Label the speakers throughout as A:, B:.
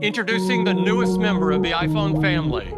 A: Introducing the newest member of the iPhone family.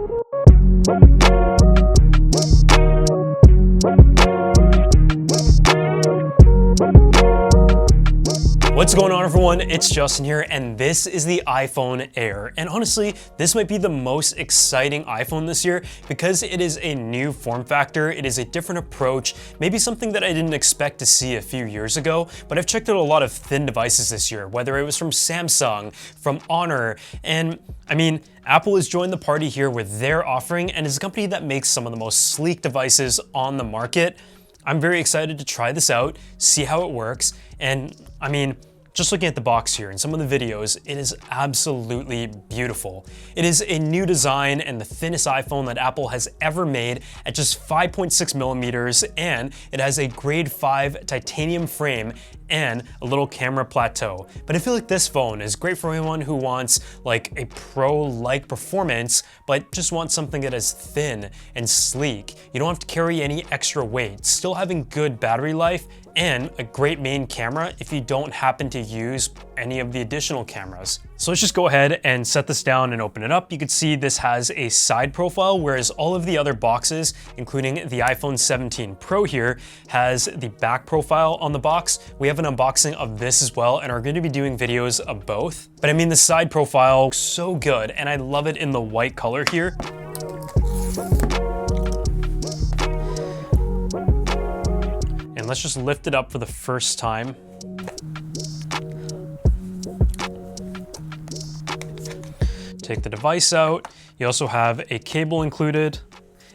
B: What's going on, everyone? It's Justin here, and this is the iPhone Air. And honestly, this might be the most exciting iPhone this year because it is a new form factor, it is a different approach, maybe something that I didn't expect to see a few years ago, but I've checked out a lot of thin devices this year, whether it was from Samsung, from Honor, and I mean, Apple has joined the party here with their offering and is a company that makes some of the most sleek devices on the market. I'm very excited to try this out, see how it works, and I mean, just looking at the box here and some of the videos, it is absolutely beautiful. It is a new design and the thinnest iPhone that Apple has ever made at just 5.6 millimeters, and it has a grade 5 titanium frame and a little camera plateau. But I feel like this phone is great for anyone who wants like a pro-like performance, but just wants something that is thin and sleek. You don't have to carry any extra weight, still having good battery life, and a great main camera if you don't happen to use any of the additional cameras. So let's just go ahead and set this down and open it up. You can see this has a side profile, whereas all of the other boxes, including the iPhone 17 Pro here, has the back profile on the box. We have an unboxing of this as well and are going to be doing videos of both. But I mean, the side profile looks so good, and I love it in the white color here. And let's just lift it up for the first time. Take the device out. You also have a cable included.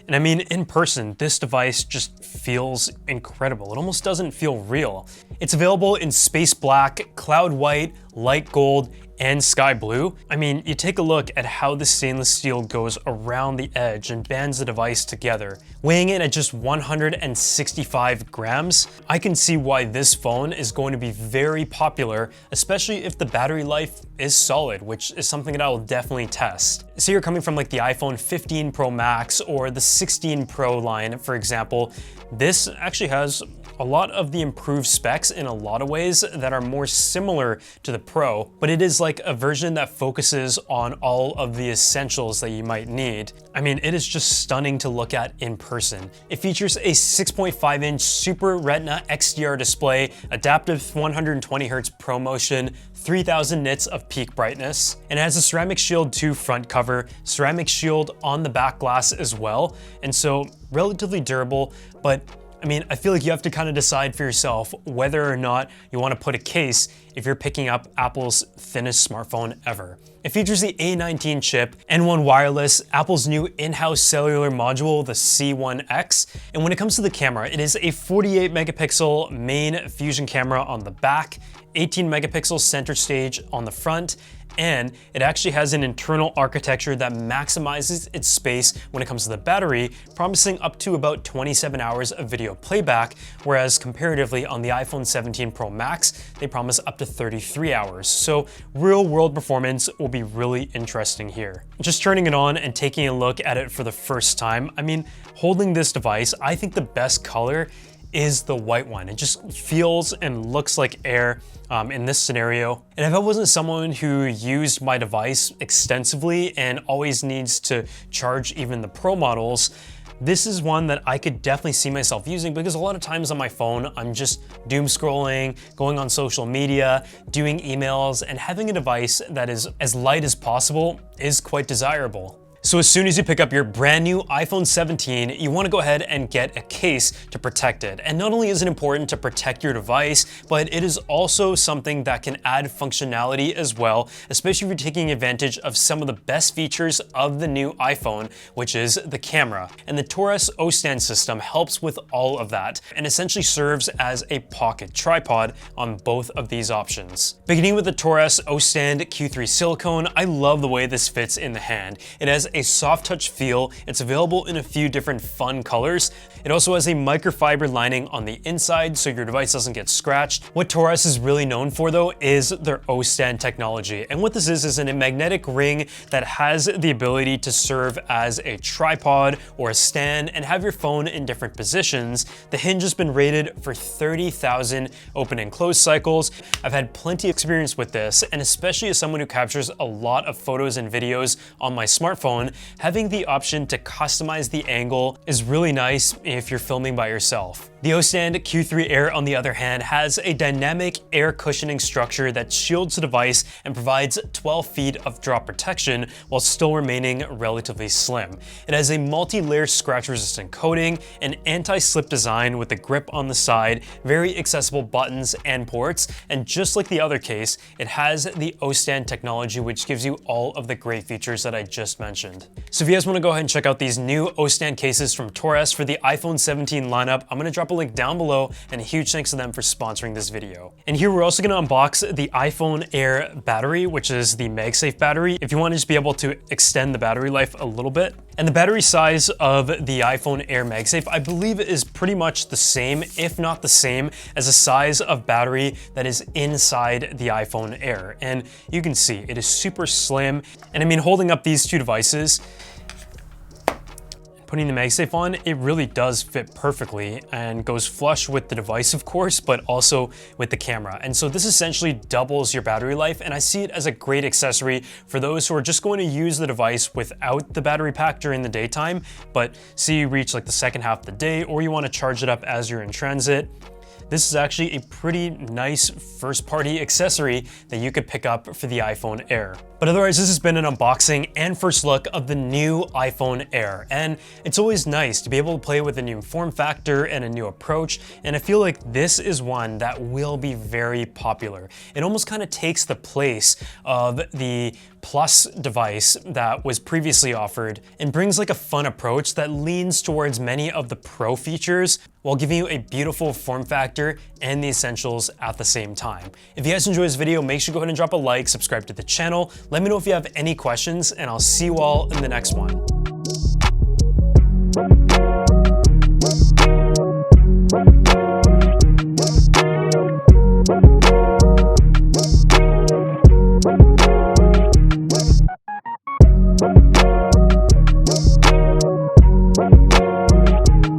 B: And I mean, in person, this device just feels incredible. It almost doesn't feel real. It's available in space black, cloud white, light gold, and sky blue. I mean, you take a look at how the stainless steel goes around the edge and bands the device together. Weighing in at just 165 grams, I can see why this phone is going to be very popular, especially if the battery life is solid, which is something that I will definitely test. So you're coming from like the iPhone 15 Pro Max or the 16 Pro line, for example, this actually has a lot of the improved specs in a lot of ways that are more similar to the Pro, but it is like a version that focuses on all of the essentials that you might need. I mean, it is just stunning to look at in person. It features a 6.5-inch Super Retina XDR display, adaptive 120Hz ProMotion, 3000 nits of peak brightness, and it has a Ceramic Shield 2 front cover, Ceramic Shield on the back glass as well, and so relatively durable, but I mean, I feel like you have to kind of decide for yourself whether or not you want to put a case if you're picking up Apple's thinnest smartphone ever. It features the A19 chip, N1 wireless, Apple's new in-house cellular module, the C1X, and when it comes to the camera, it is a 48 megapixel main fusion camera on the back, 18 megapixel center stage on the front, and it actually has an internal architecture that maximizes its space when it comes to the battery, promising up to about 27 hours of video playback, whereas comparatively on the iPhone 17 Pro Max, they promise up to 33 hours. So real-world performance will be really interesting here. Just turning it on and taking a look at it for the first time, I mean, holding this device, I think the best color is the white one. It just feels and looks like air in this scenario. And if I wasn't someone who used my device extensively and always needs to charge even the Pro models, this is one that I could definitely see myself using because a lot of times on my phone, I'm just doom scrolling, going on social media, doing emails, and having a device that is as light as possible is quite desirable. So as soon as you pick up your brand new iPhone 17, you want to go ahead and get a case to protect it. And not only is it important to protect your device, but it is also something that can add functionality as well, especially if you're taking advantage of some of the best features of the new iPhone, which is the camera. And the Taurus O-stand system helps with all of that and essentially serves as a pocket tripod on both of these options. Beginning with the Taurus O-stand Q3 silicone, I love the way this fits in the hand. It has a soft touch feel. It's available in a few different fun colors. It also has a microfiber lining on the inside so your device doesn't get scratched. What Torres is really known for though is their O-stand technology. And what this is a magnetic ring that has the ability to serve as a tripod or a stand and have your phone in different positions. The hinge has been rated for 30,000 open and close cycles. I've had plenty of experience with this, and especially as someone who captures a lot of photos and videos on my smartphone, having the option to customize the angle is really nice if you're filming by yourself. The O-Stand Q3 Air, on the other hand, has a dynamic air cushioning structure that shields the device and provides 12 feet of drop protection while still remaining relatively slim. It has a multi-layer scratch-resistant coating, an anti-slip design with a grip on the side, very accessible buttons and ports, and just like the other case, it has the O-Stand technology, which gives you all of the great features that I just mentioned. So if you guys want to go ahead and check out these new O-Stand cases from Torres for the iPhone 17 lineup, I'm going to drop a link down below, and a huge thanks to them for sponsoring this video. And here we're also going to unbox the iPhone Air battery, which is the MagSafe battery, if you want to just be able to extend the battery life a little bit. And the battery size of the iPhone Air MagSafe, I believe, is pretty much the same, if not the same, as the size of battery that is inside the iPhone Air. And you can see it is super slim. And I mean, holding up these two devices, putting the MagSafe on, it really does fit perfectly and goes flush with the device, of course, but also with the camera. And so this essentially doubles your battery life, and I see it as a great accessory for those who are just going to use the device without the battery pack during the daytime, but see you reach like the second half of the day, or you want to charge it up as you're in transit. This is actually a pretty nice first-party accessory that you could pick up for the iPhone Air. But otherwise, this has been an unboxing and first look of the new iPhone Air. And it's always nice to be able to play with a new form factor and a new approach. And I feel like this is one that will be very popular. It almost kind of takes the place of the Plus device that was previously offered and brings like a fun approach that leans towards many of the Pro features while giving you a beautiful form factor and the essentials at the same time. If you guys enjoyed this video, make sure to go ahead and drop a like, subscribe to the channel. Let me know if you have any questions, and I'll see you all in the next one.